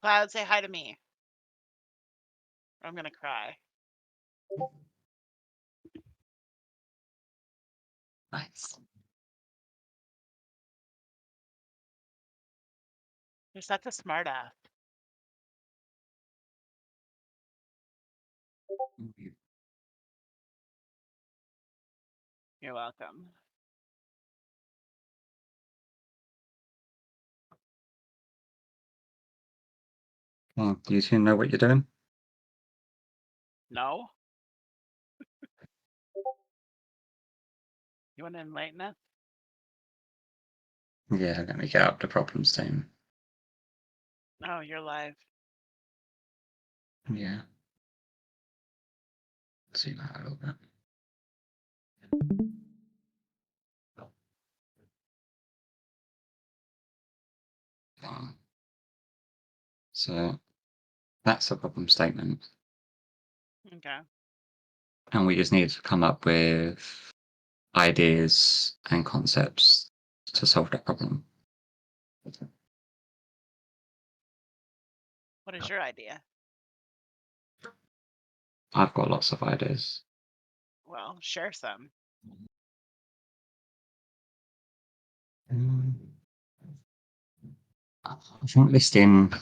Cloud, say hi to me. I'm gonna cry. Nice. You're such a smart ass. You're welcome. Well, do you two know what you're doing? No? You want to enlighten us? Yeah, let me get up the problem statement. Oh, you're live. Yeah. Zoom out a little bit. So that's a problem statement. Okay. And we just need to come up with ideas and concepts to solve that problem. What is your idea? I've got lots of ideas. Well, share some. Mm, I think listing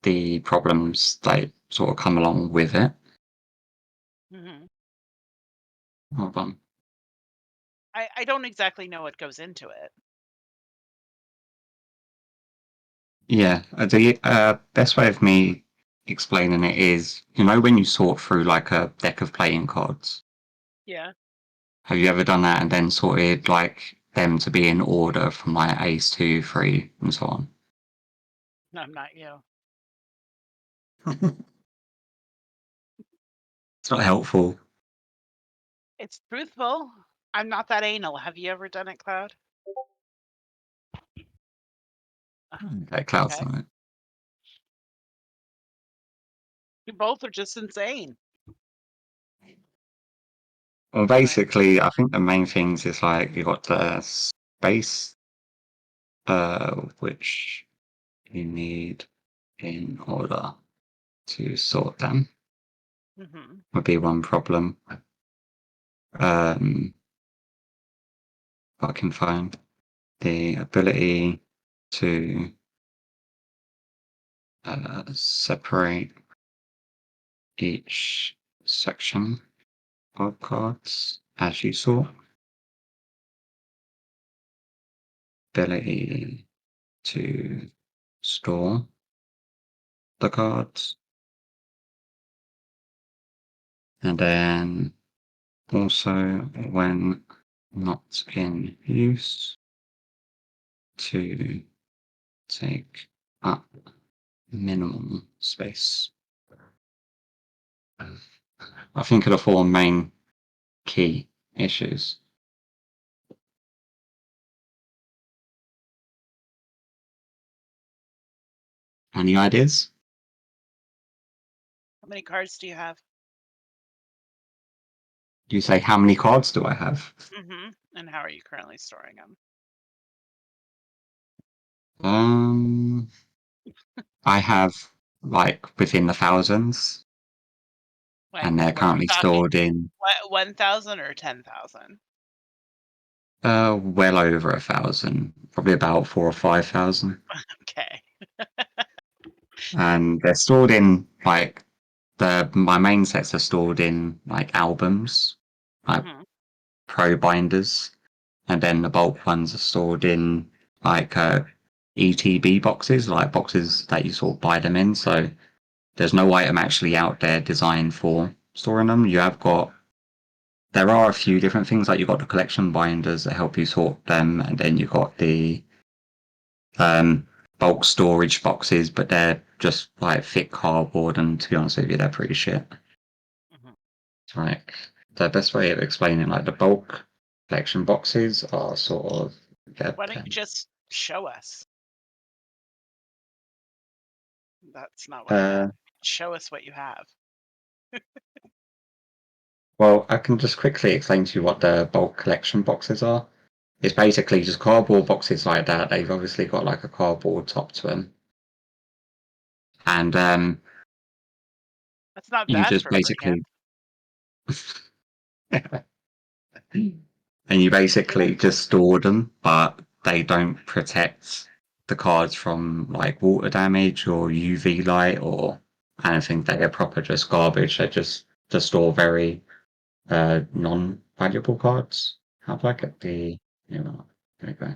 the problems that sort of come along with it. Hmm. Hold on. I don't exactly know what goes into it. Yeah, the best way of me explaining it is, when you sort through like a deck of playing cards, Yeah. have you ever done that and then sorted like them to be in order from like ace, two, three, and so on? No, I'm not you. It's not helpful. It's truthful. I'm not that anal. Have you ever done it, Cloud? Okay, Cloud's Okay. on it. You both are just insane. Well, Anyway. basically, I think the main things is like you got the space, which you need in order to sort them, Hmm. would be one problem. I can find the ability to separate each section of cards as you sort. Ability to store the cards. And then also, when not in use, to take up minimum space. I think are the four main key issues. Any ideas? How many cards do you have? You say, how many cards do I have? And how are you currently storing them? Um, I have like within the thousands, Like, and they're what are we currently talking? stored in 1,000 or 10,000? well over 1,000, probably about 4 or 5,000, Okay. and they're stored in like my main sets are stored in like albums, like Hmm. pro binders, and then the bulk ones are stored in like ETB boxes, like boxes that you sort of buy them in. So there's no item actually out there designed for storing them. There are a few different things, like you've got the collection binders that help you sort them, and then you've got the um, bulk storage boxes, but they're just like thick cardboard, and to be honest with you, they're pretty shit. Hmm. Like the best way of explaining like the bulk collection boxes are sort of Why don't you just show us? That's not what I meant. uh, Show us what you have. well, I can just quickly explain to you what the bulk collection boxes are. It's basically just cardboard boxes like that. They've obviously got like a cardboard top to them. and That's not you bad just for a freehand. basically and you basically just store them, but they don't protect the cards from like water damage or UV light or anything. They are proper just garbage. They just to store very non-valuable cards. How do I get the? You know, there we go.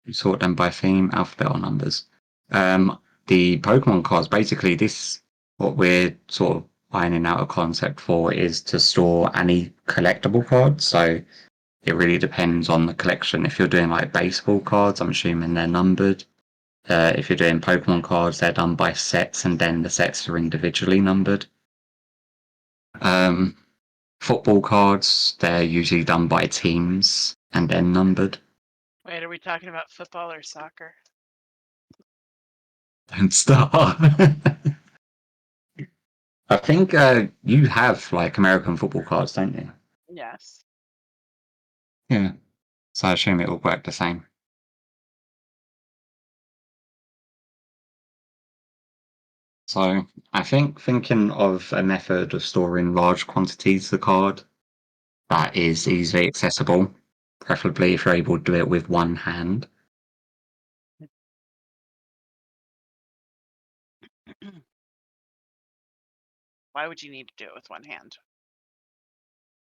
You sort them by theme, alphabet, or numbers. Um, the Pokemon cards, basically, this what we're sort of ironing out a concept for is to store any collectible cards. So it really depends on the collection. If you're doing like baseball cards, I'm assuming they're numbered. If you're doing Pokemon cards, they're done by sets, and then the sets are individually numbered. Um, Football cards, they're usually done by teams and then numbered. Wait, are we talking about football or soccer? Don't start. I think you have like American football cards, don't you? Yes. Yeah. So I assume it will work the same. So I think thinking of a method of storing large quantities of the card that is easily accessible, preferably if you're able to do it with one hand. Why would you need to do it with one hand?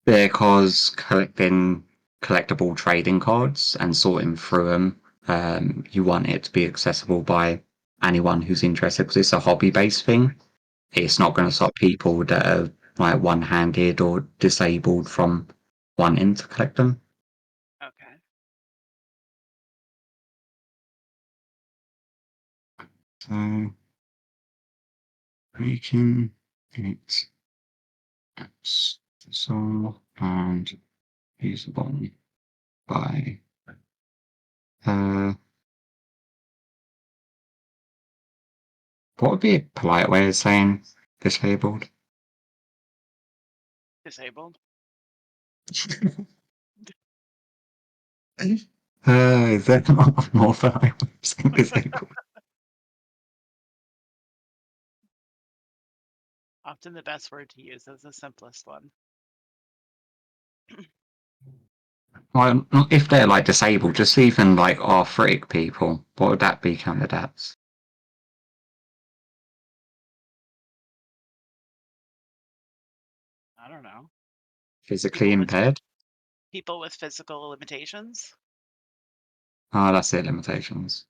Because collecting collectible trading cards and sorting through them, you want it to be accessible by anyone who's interested because it's a hobby-based thing. It's not going to stop people that are like one-handed or disabled from wanting to collect them. Okay. So making it accessible and usable by uh, what would be a polite way of saying disabled? Disabled. Is there not more polite way of saying disabled? Often the best word to use is the simplest one. Well, if they're like disabled, just even like arthritic people, what would that be counted as? I don't know. Physically People with impaired? people with physical limitations. Oh, that's it, limitations.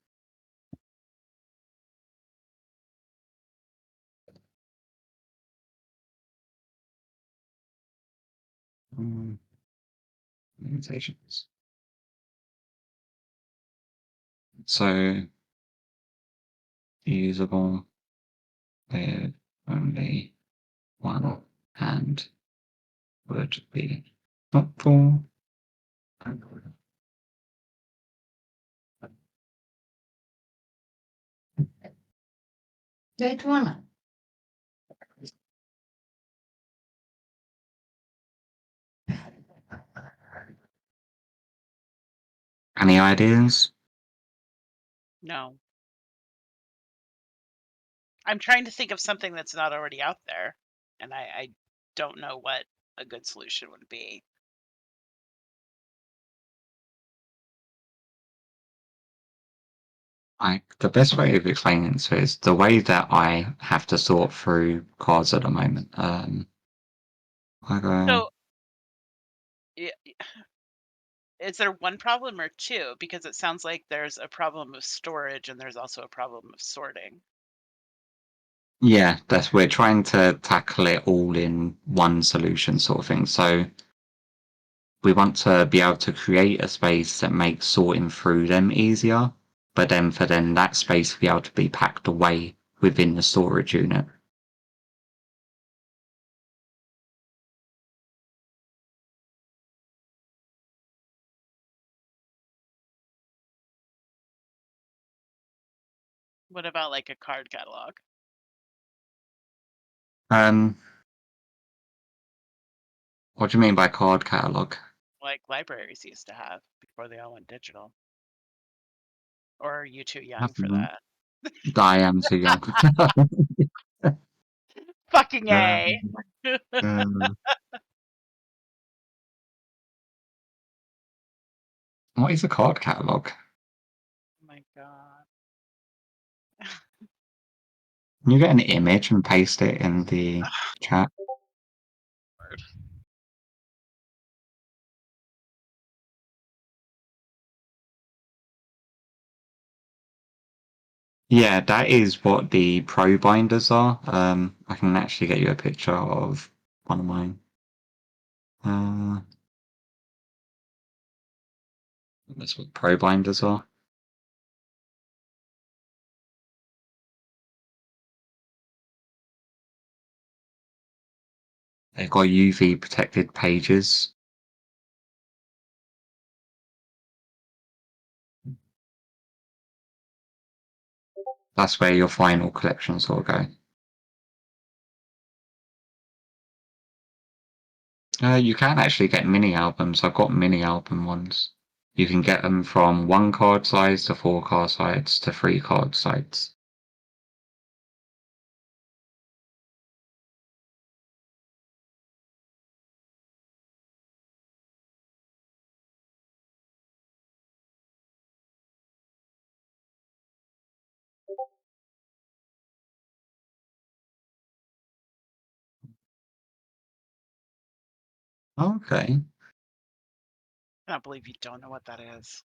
Mm, limitations. So, usable with only one hand would be helpful. Dead one. Any ideas? No. I'm trying to think of something that's not already out there, and I don't know what a good solution would be. The best way of explaining this is the way that I have to sort through cards at the moment. I go, So, is there one problem or two? Because it sounds like there's a problem of storage and there's also a problem of sorting. yeah, that's we're trying to tackle it all in one solution sort of thing. So we want to be able to create a space that makes sorting through them easier, but then for then that space to be able to be packed away within the storage unit. What about like a card catalog? Um, what do you mean by card catalog? like libraries used to have before they all went digital. Or are you too young for Nothing. that? I am too young. Fucking A. Um, Oh what is a card catalog? my god. Can you get an image and paste it in the chat? Lord. Yeah, that is what the pro binders are. I can actually get you a picture of one of mine. Uh, that's what pro binders are. They've got UV protected pages. That's where your final collections will go. You can actually get mini albums. I've got mini album ones. You can get them from 1 card size to 4 card size to 3 card size. Okay. I can't believe you don't know what that is.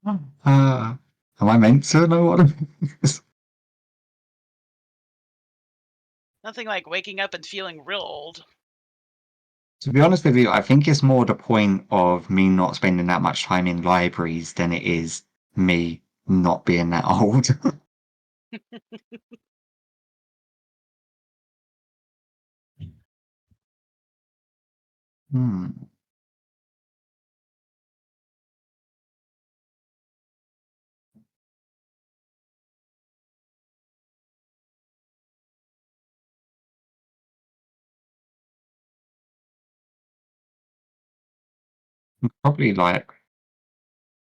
Uh, am I meant to know what it is? Nothing like waking up and feeling real old. To be honest with you, I think it's more the point of me not spending that much time in libraries than it is me not being that old. Hmm. Probably like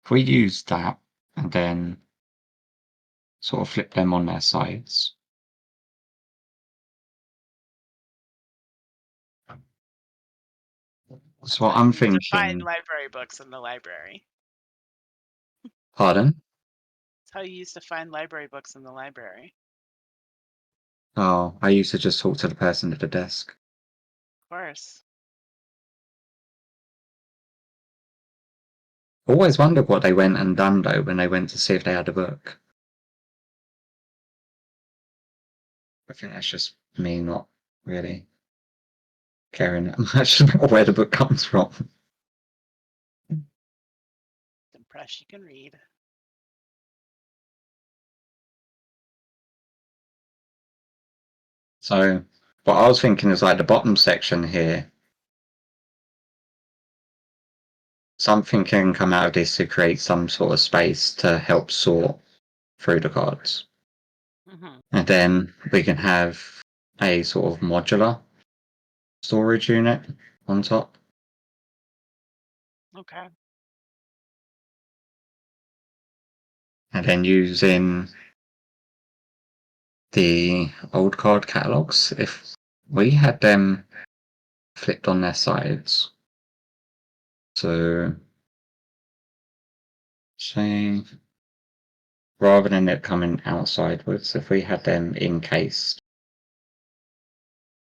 if we use that and then sort of flip them on their sides. That's So how what you I'm used to find thinking, library books in the library. pardon? That's how you used to find library books in the library. Oh, I used to just talk to the person at the desk. Of course. Always wondered what they went and done though when they went to see if they had a book. I think that's just me not really caring that much about where the book comes from. Impress you can read. So what I was thinking is like the bottom section here, something can come out of this to create some sort of space to help sort through the cards. Hmm. And then we can have a sort of modular storage unit on top. Okay. And then using the old card catalogs, if we had them flipped on their sides. So say rather than it coming out sideways, if we had them encased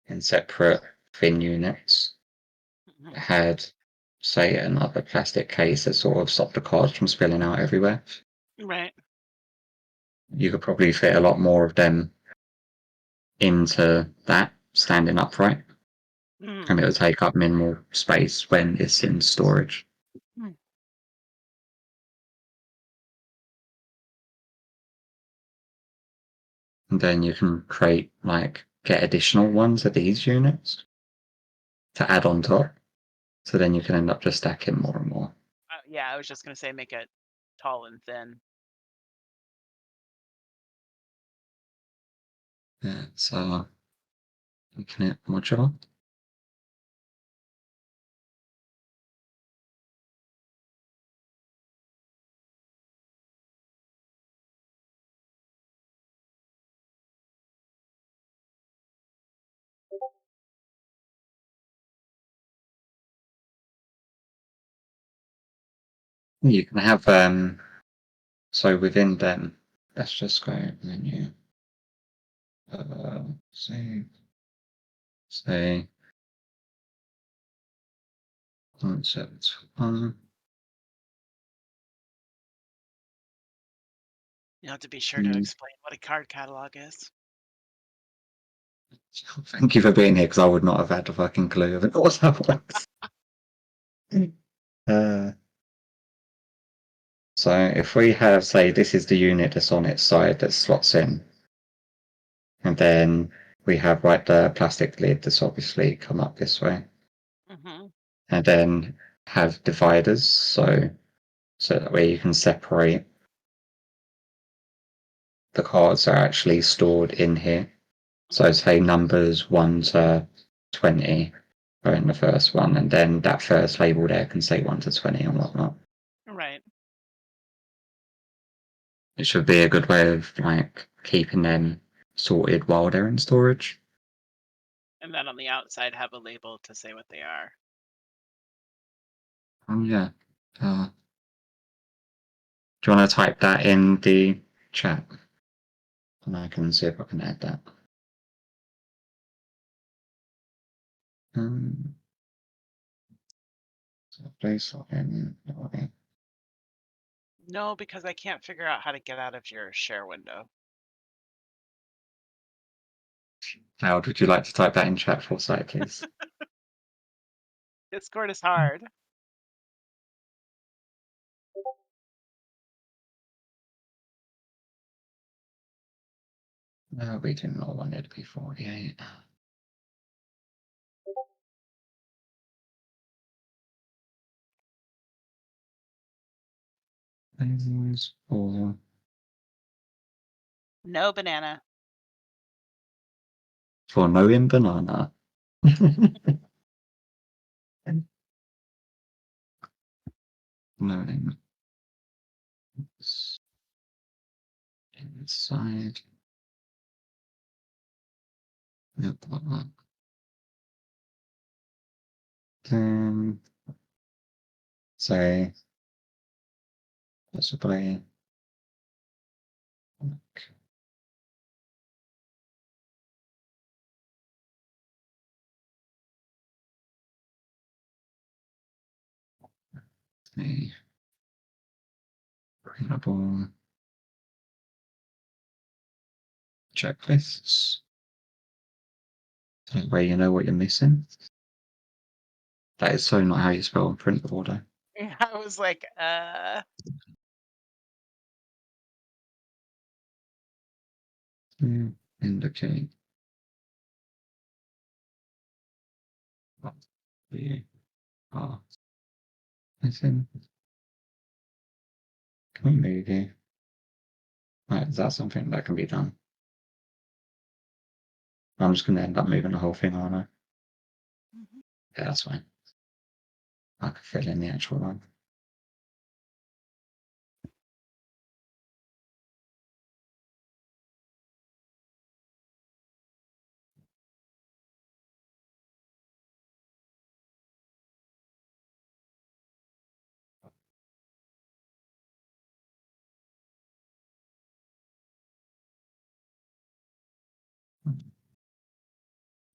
in separate thin units, Hmm. had say another plastic case that sort of stopped the cards from spilling out everywhere, Right. you could probably fit a lot more of them into that standing upright, Hmm. and it would take up minimal space when it's in storage. And then you can create like get additional ones of these units to add on top. So then you can end up just stacking more and more. Yeah, I was just gonna say make it tall and thin. Yeah, so making it modular. You can have so within them, let's just go menu. Save. Say concept one. You have to be sure to explain what a card catalog is. Thank you for being here because I would not have had a fucking clue of it. What that was. Uh, so if we have, say, this is the unit that's on its side that slots in, and then we have like the plastic lid that's obviously come up this way, Hmm. and then have dividers, so that way you can separate the cards are actually stored in here. So say numbers 1 to 20 are in the first one, and then that first label there can say 1 to 20 and whatnot. Right. It should be a good way of like keeping them sorted while they're in storage. And then on the outside, have a label to say what they are. Yeah. Do you want to type that in the chat? And I can see if I can add that. Um, so place in. No, because I can't figure out how to get out of your share window. Cloud, would you like to type that in chat for site, please? Discord is hard. No, we do not want it to be 48. For No banana. knowing banana. Knowing inside. Yep, like that. Then say possibly the printable checklists. That way you know what you're missing. That is so not how you spell printable though. I was like, Indicate what you are missing. Can we move you? Right, is that something that can be done? I'm just going to end up moving the whole thing, aren't I? mhm. Yeah, that's fine. I can fill in the actual one.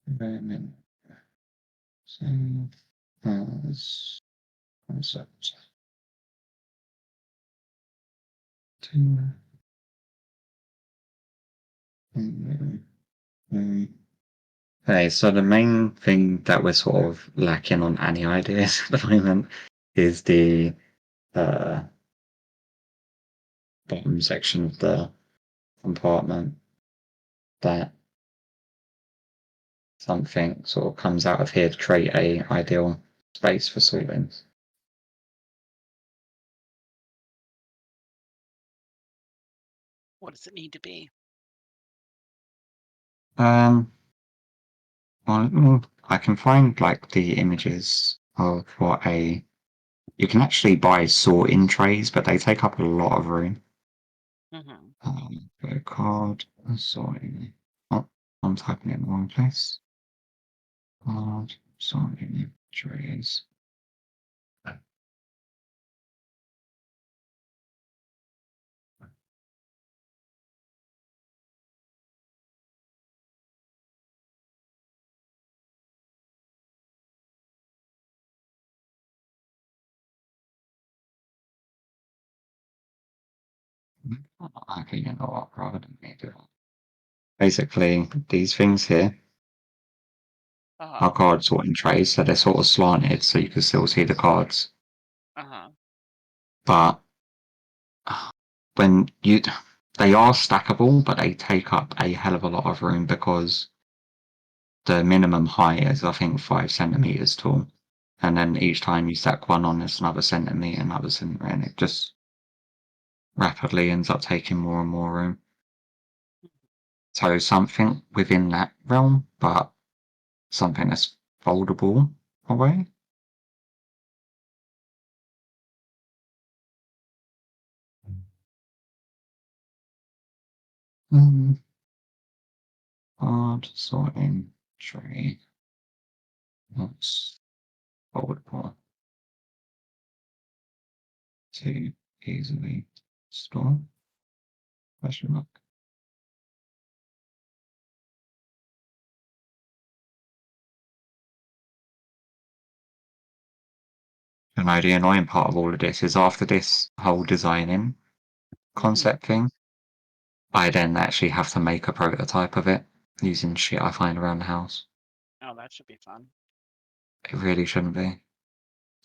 Environment. Save as concept. Two. Okay, so the main thing that we're sort of lacking on any ideas at the moment is the uh, bottom section of the compartment that something sort of comes out of here to create a ideal space for sorting. What does it need to be? Um, well, I can find like the images of what a you can actually buy sort-in trays, but they take up a lot of room. Hmm. Go card sorting. Oh, I'm typing it in the wrong place. Card sorting trays. Okay, you know what? Rather than me do it. Basically, these things here are Uh-huh. card sorting trays, so they're sort of slanted, so you can still see the cards. Uh-huh. But when you, they are stackable, but they take up a hell of a lot of room because the minimum height is, I think, 5 centimeters tall. And then each time you stack one on, it's another centimeter, and it just rapidly ends up taking more and more room. So something within that realm, but something that's foldable away. Mm, hard sorting tray. That's foldable to easily store. Question mark. And know the annoying part of all of this is after this whole designing Mm-hmm. concept thing, I then actually have to make a prototype of it using shit I find around the house. Oh, that should be fun. It really shouldn't be.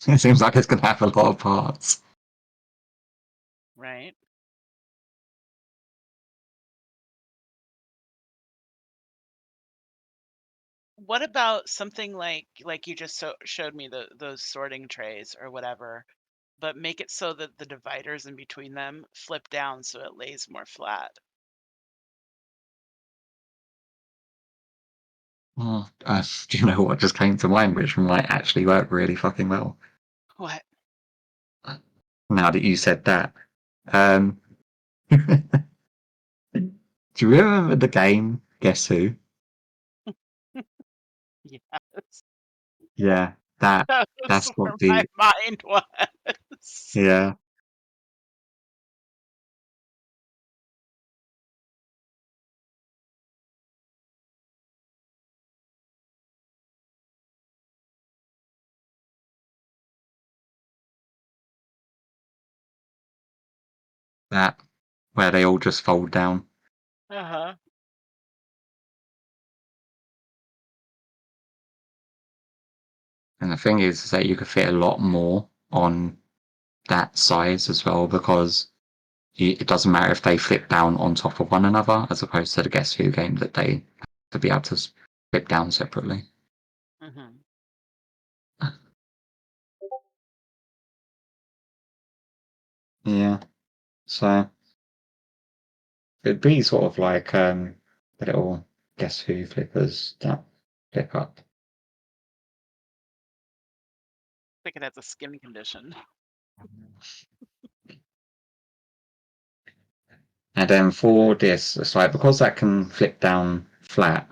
It seems like it's going to have a lot of parts. Right? What about something like you just showed me those sorting trays or whatever, but make it so that the dividers in between them flip down so it lays more flat. Oh, do you know what just came to mind, which might actually work really fucking well? What? Now that you said that. Um, do you remember the game Guess Who? Yes. Yeah, that That was that's where what my the mind was. yeah that where they all just fold down. Uh-huh. And the thing is that you could fit a lot more on that size as well because it doesn't matter if they flip down on top of one another as opposed to the Guess Who game that they have to be able to flip down separately. Mhm. Yeah, so it'd be sort of like the little Guess Who flippers that flip up. Think it has a skin condition. And then for this, it's like because that can flip down flat,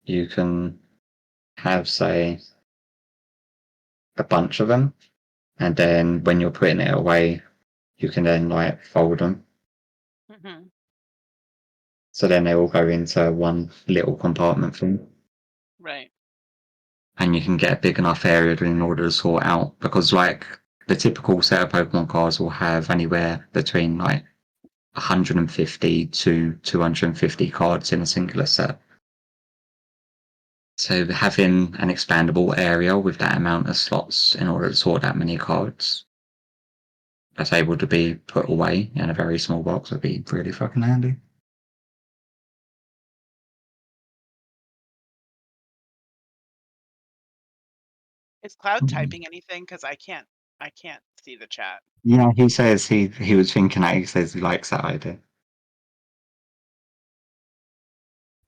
you can have, say, a bunch of them, and then when you're putting it away, you can then like fold them. Mhm. So then they all go into one little compartment thing, Right. and you can get a big enough area in order to sort out. Because like the typical set of Pokemon cards will have anywhere between like 150 to 250 cards in a singular set. So having an expandable area with that amount of slots in order to sort that many cards that's able to be put away in a very small box would be really fucking handy. Is Cloud Mhm. typing anything? Because I can't see the chat. Yeah, he says he was thinking that he says he likes that idea.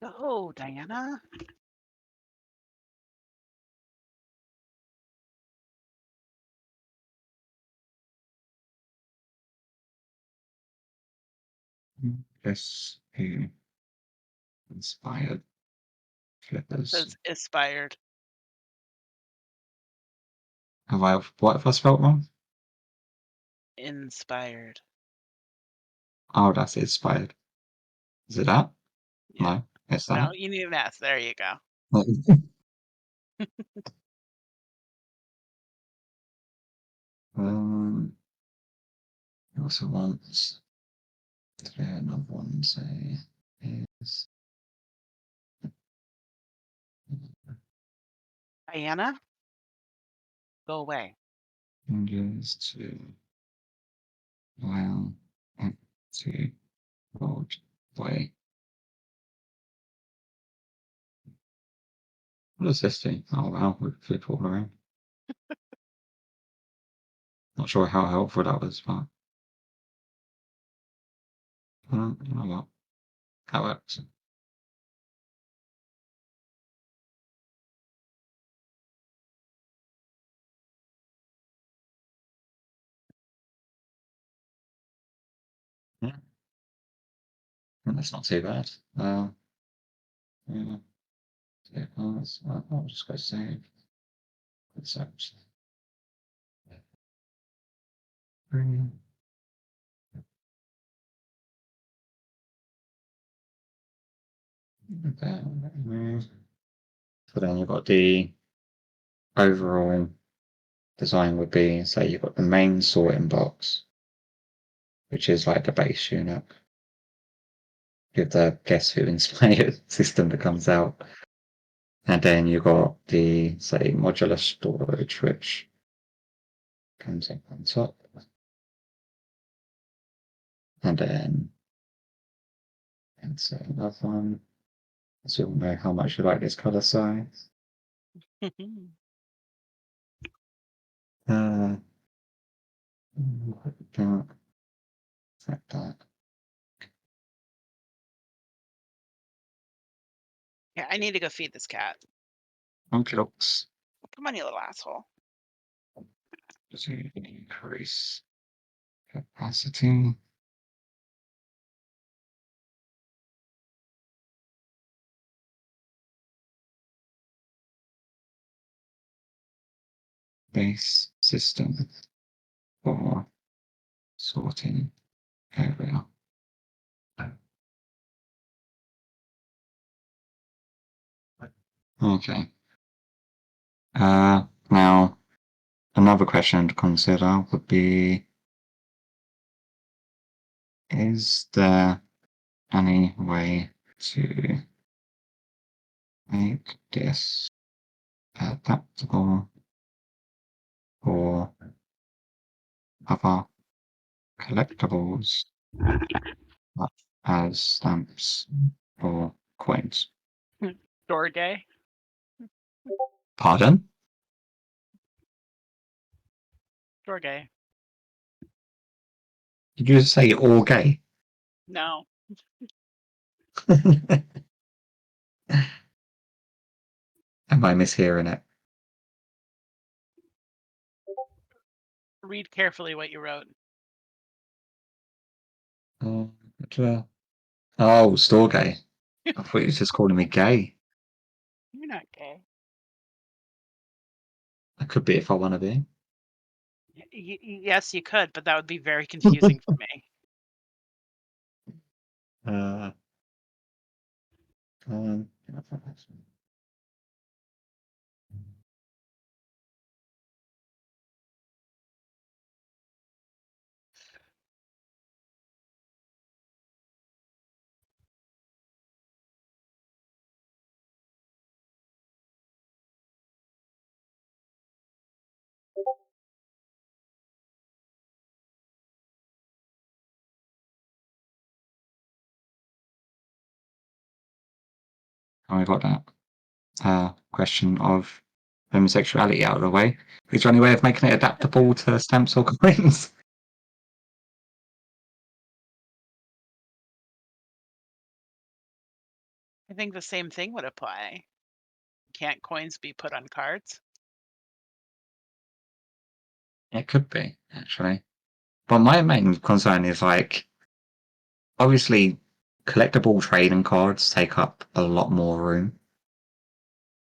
Oh, Diana. Yes, who inspired flippers. Says inspired. What have I spelt wrong? Inspired. Oh, that's inspired. Is it that? Yeah. No, it's that. No, you need an S. There you go. He also wants Another one, say, is Diana, go away. changes to while to old way. What does this do? Oh wow, we flip all around. Not sure how helpful that was, but you know what? That works. Yeah, that's not too bad. Yeah, yeah, I'll just go save. Concept. Bring that. So then you've got the overall design would be, say you've got the main sorting box, which is like the base unit. With the guess who inspired system that comes out. And then you've got the, say, modular storage, which comes in on top. And then insert another one. So you'll know how much you like this color size. Uh, that, that. Yeah, I need to go feed this cat. Okay, looks Come on, you little asshole. to increase capacity. Base system for sorting area. Okay. Now another question to consider would be, is there any way to make this adaptable for other collectibles such as stamps or coins? Door gay? Pardon? Door gay. Did you just say all gay? No. Am I mishearing it? Read carefully what you wrote. Uh, oh, store gay. I thought you were just calling me gay. You're not gay. I could be if I want to be. Yes, you could, but that would be very confusing for me. uh, um, I got that question of homosexuality out of the way. Is there any way of making it adaptable to stamps or coins? I think the same thing would apply. Can't coins be put on cards? It could be, actually. But my main concern is like, obviously, collectible trading cards take up a lot more room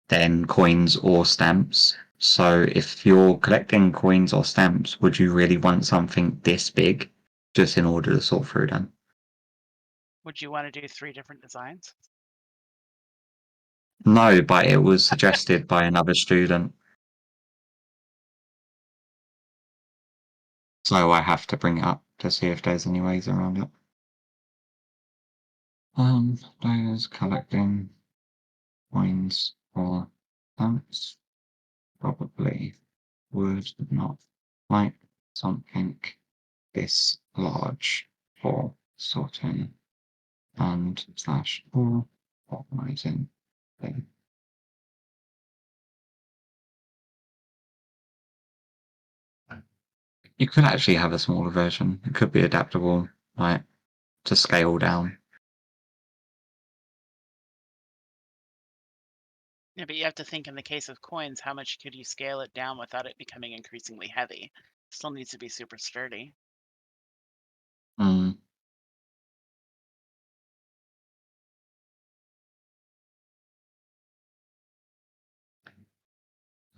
than coins or stamps. So if you're collecting coins or stamps, would you really want something this big just in order to sort through them? Would you want to do 3 different designs? No, but it was suggested by another student. So I have to bring it up to see if there's any ways around it. Players collecting coins or stamps probably would not like something this large for sorting and slash or organizing thing. You could actually have a smaller version. It could be adaptable, like to scale down. Yeah, but you have to think in the case of coins, how much could you scale it down without it becoming increasingly heavy? Still needs to be super sturdy. Mm.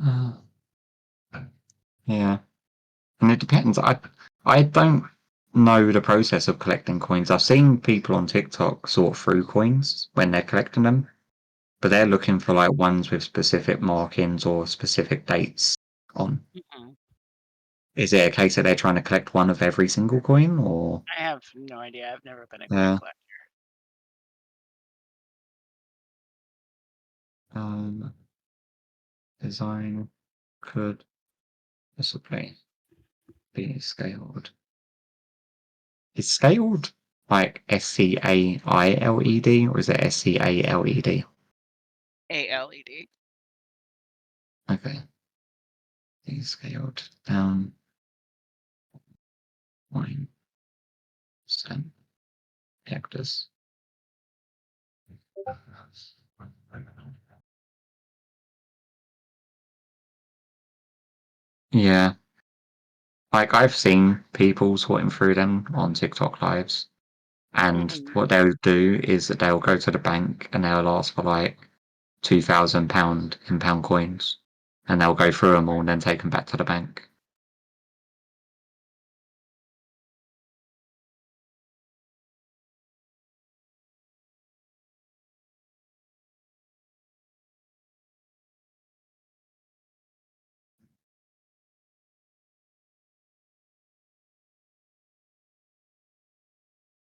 Uh, yeah, and it depends. I don't know the process of collecting coins. I've seen people on TikTok sort through coins when they're collecting them, but they're looking for like ones with specific markings or specific dates on. Mhm. Is it a case that they're trying to collect one of every single coin, or I have no idea. I've never been a coin yeah? collector. Um, design could possibly be scaled. Is scaled like SCAILED or is it SCALED? ALED. Okay, be scaled down 9% hectares. Yeah, like I've seen people sorting through them on TikTok lives, and Mhm. what they'll do is that they'll go to the bank and they'll ask for like £2,000 in pound coins, and they'll go through them all and then take them back to the bank.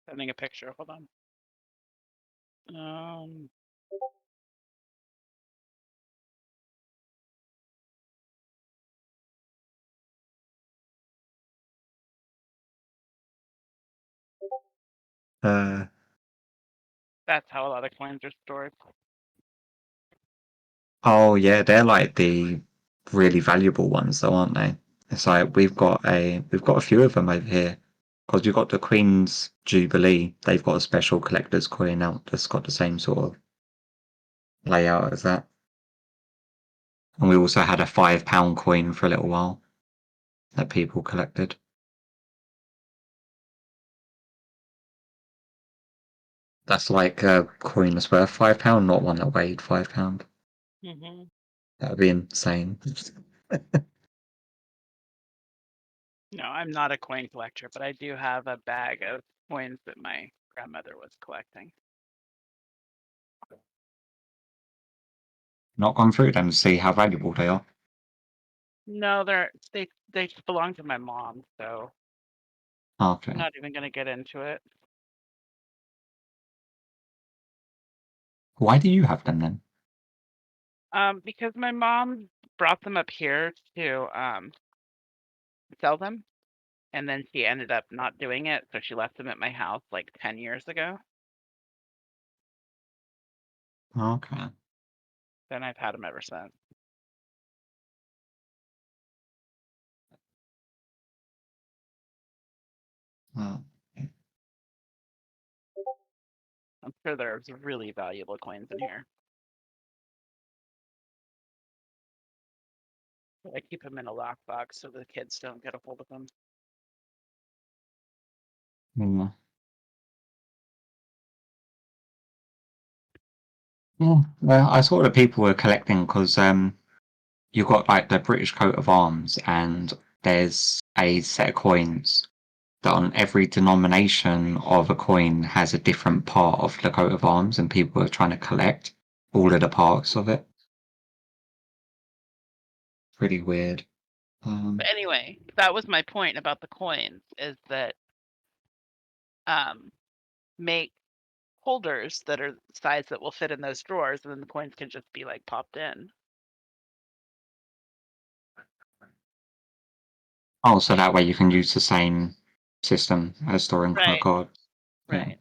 Sending a picture. Hold on. Um, Uh, that's how a lot of coins are stored. oh yeah, they're like the really valuable ones, though, aren't they? It's like Mhm. we've got a few of them over here because you've got the Queen's Jubilee. They've got a special collector's coin out that's got the same sort of layout as that. And we also had a £5 coin for a little while that people collected. That's like a coin that's worth £5, not one that weighed £5. Mhm. That would be insane. No, I'm not a coin collector, but I do have a bag of coins that my grandmother was collecting. Not gone through them to see how valuable they are. No, they belong to my mom, so I'm Okay. not even gonna get into it. Why do you have them then? Because my mom brought them up here to sell them, and then she ended up not doing it, so she left them at my house like 10 years ago. Okay. Then I've had them ever since. Oh. I'm sure there's really valuable coins in here. But I keep them in a lockbox so the kids don't get a hold of them. Yeah. Yeah. Well, I saw that people were collecting because you've got like the British coat of arms, and there's a set of coins that on every denomination of a coin has a different part of the coat of arms, and people are trying to collect all of the parts of it. Pretty weird. But anyway, that was my point about the coins is that um make holders that are size that will fit in those drawers, and then the coins can just be, like, popped in. Oh, so that way you can use the same system as storing Right, card. Yeah. right.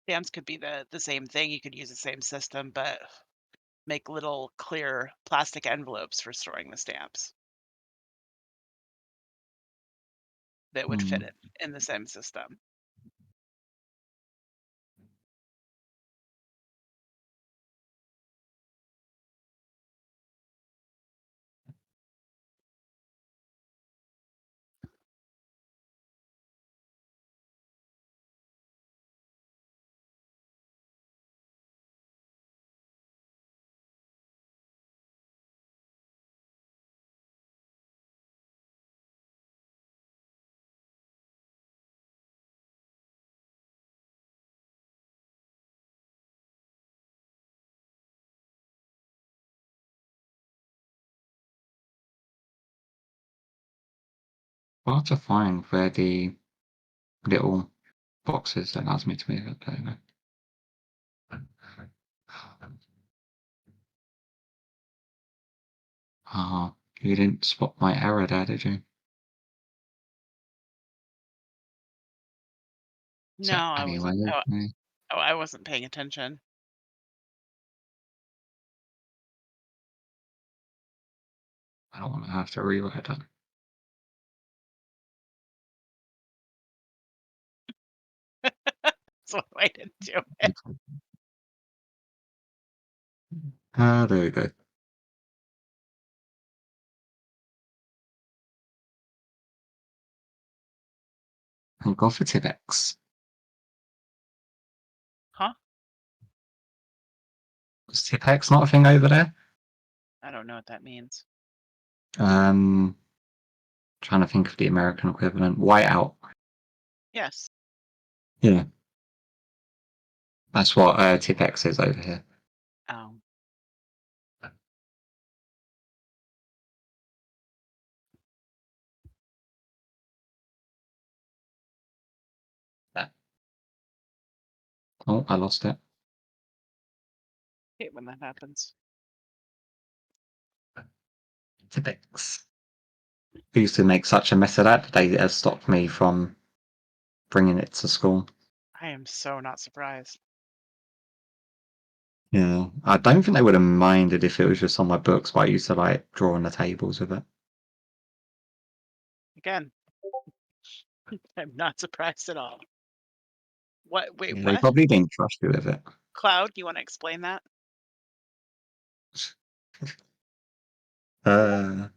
Stamps could be the same thing, you could use the same system, but make little clear plastic envelopes for storing the stamps that would fit Mm. it in the same system. Hard to find where the little boxes that allows me to move it. There you go. Ah, you didn't spot my error there, did you? No, So I anyway, wasn't I wasn't paying attention. I don't want to have to rewrite that. So I didn't do it. Ah, there we go. Thank God for Tipex. Huh? Is Tipex not a thing over there? I don't know what that means. Um, Trying to think of the American equivalent. Whiteout. Yes. Yeah, that's what Tipex is over here. Oh. Yeah. Oh, I lost it. Hate when that happens. Tipex. We used to make such a mess of that. They stopped me from bringing it to school. I am so not surprised. Yeah, I don't think they would have minded if it was just on my books, but I used to like draw on the tables with it. Again, I'm not surprised at all. What wait, Yeah, they what? probably didn't trust you with it. Cloud, you wanna explain that? Uh,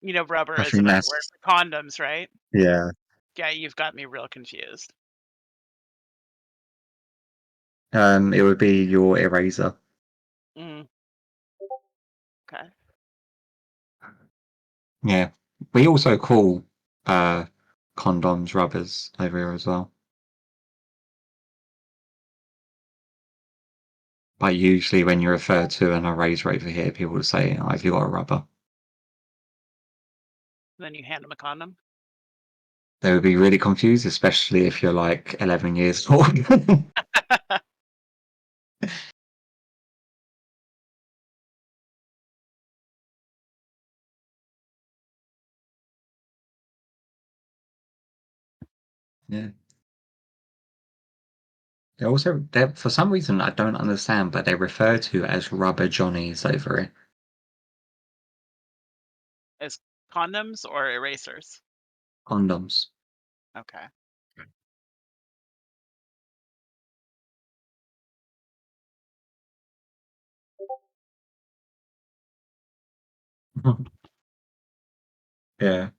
You know rubber I is a think better word that's for condoms, right? yeah. Yeah, you've got me real confused. It would be your eraser. Mm, okay. Yeah, we also call uh condoms rubbers over here as well. But usually when you refer to an eraser over here, people will say, oh, "Have you got a rubber?" Then you hand them a condom? They would be really confused, especially if you're like 11 years old. Yeah. They're for some reason I don't understand, but they're referred to as rubber johnnies over here. As condoms or erasers? Condoms. Okay. Yeah.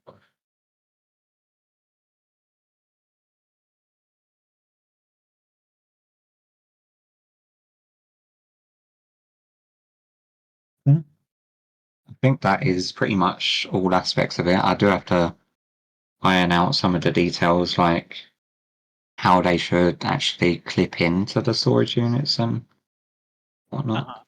think that is pretty much all aspects of it. I do have to iron out some of the details, like how they should actually clip into the storage units and whatnot. Uh-huh.